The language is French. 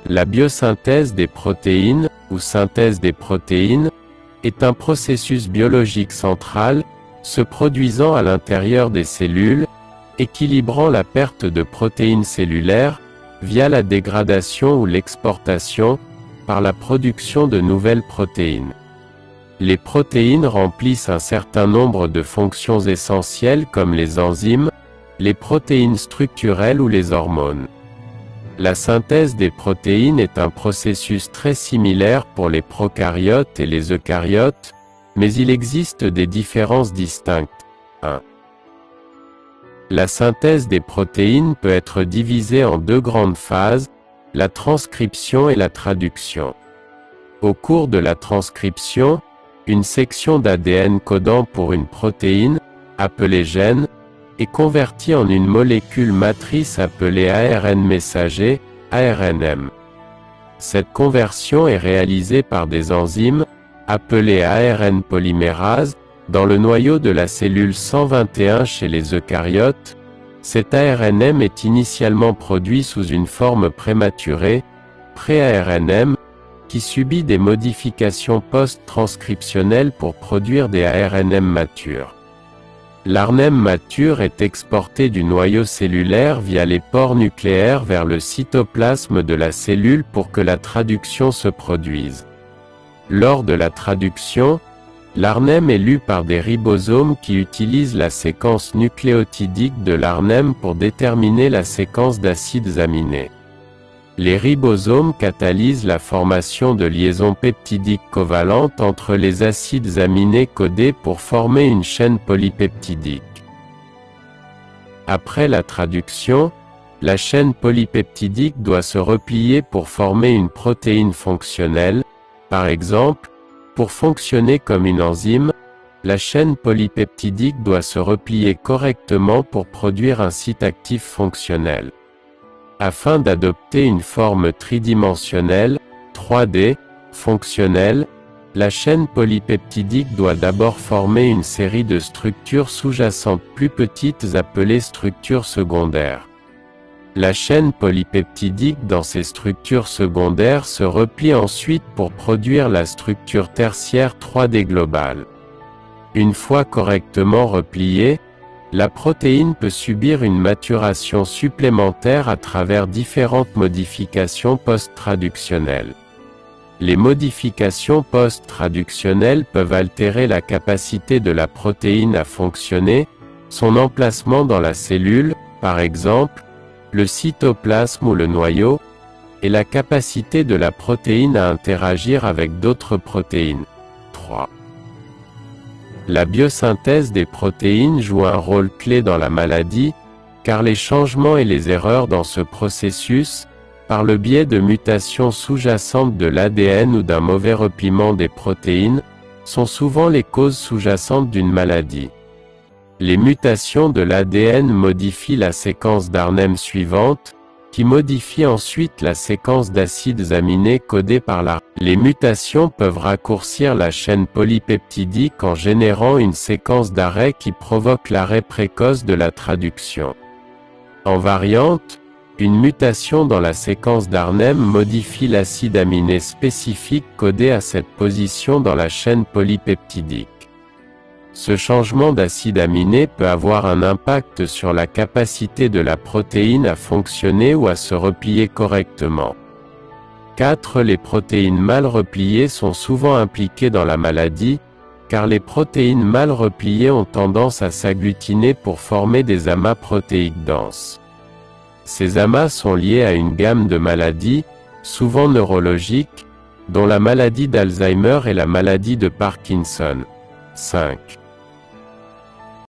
La biosynthèse des protéines, ou synthèse des protéines, est un processus biologique central, se produisant à l'intérieur des cellules, équilibrant la perte de protéines cellulaires, via la dégradation ou l'exportation, par la production de nouvelles protéines. Les protéines remplissent un certain nombre de fonctions essentielles comme les enzymes, les protéines structurelles ou les hormones. La synthèse des protéines est un processus très similaire pour les prokaryotes et les eucaryotes, mais il existe des différences distinctes. 1. La synthèse des protéines peut être divisée en deux grandes phases, la transcription et la traduction. Au cours de la transcription, une section d'ADN codant pour une protéine, appelée gène, est convertie en une molécule matrice appelée ARN messager, ARNM. Cette conversion est réalisée par des enzymes, appelées ARN polymérase, dans le noyau de la cellule 121 chez les eucaryotes. Cet ARNM est initialement produit sous une forme prématurée, pré-ARNM, qui subit des modifications post-transcriptionnelles pour produire des ARNM matures. L'ARNM mature est exporté du noyau cellulaire via les pores nucléaires vers le cytoplasme de la cellule pour que la traduction se produise. Lors de la traduction, l'ARNM est lu par des ribosomes qui utilisent la séquence nucléotidique de l'ARNM pour déterminer la séquence d'acides aminés. Les ribosomes catalysent la formation de liaisons peptidiques covalentes entre les acides aminés codés pour former une chaîne polypeptidique. Après la traduction, la chaîne polypeptidique doit se replier pour former une protéine fonctionnelle. Par exemple, pour fonctionner comme une enzyme, la chaîne polypeptidique doit se replier correctement pour produire un site actif fonctionnel. Afin d'adopter une forme tridimensionnelle, 3D, fonctionnelle, la chaîne polypeptidique doit d'abord former une série de structures sous-jacentes plus petites appelées structures secondaires. La chaîne polypeptidique dans ces structures secondaires se replie ensuite pour produire la structure tertiaire 3D globale. Une fois correctement repliée, la protéine peut subir une maturation supplémentaire à travers différentes modifications post-traductionnelles. Les modifications post-traductionnelles peuvent altérer la capacité de la protéine à fonctionner, son emplacement dans la cellule, par exemple, le cytoplasme ou le noyau, et la capacité de la protéine à interagir avec d'autres protéines. 3. La biosynthèse des protéines joue un rôle clé dans la maladie, car les changements et les erreurs dans ce processus, par le biais de mutations sous-jacentes de l'ADN ou d'un mauvais repliement des protéines, sont souvent les causes sous-jacentes d'une maladie. Les mutations de l'ADN modifient la séquence d'ARNM suivante, qui modifie ensuite la séquence d'acides aminés codés par l'ARNM. Les mutations peuvent raccourcir la chaîne polypeptidique en générant une séquence d'arrêt qui provoque l'arrêt précoce de la traduction. En variante, une mutation dans la séquence d'ARNM modifie l'acide aminé spécifique codé à cette position dans la chaîne polypeptidique. Ce changement d'acide aminé peut avoir un impact sur la capacité de la protéine à fonctionner ou à se replier correctement. 4. Les protéines mal repliées sont souvent impliquées dans la maladie, car les protéines mal repliées ont tendance à s'agglutiner pour former des amas protéiques denses. Ces amas sont liés à une gamme de maladies, souvent neurologiques, dont la maladie d'Alzheimer et la maladie de Parkinson. 5.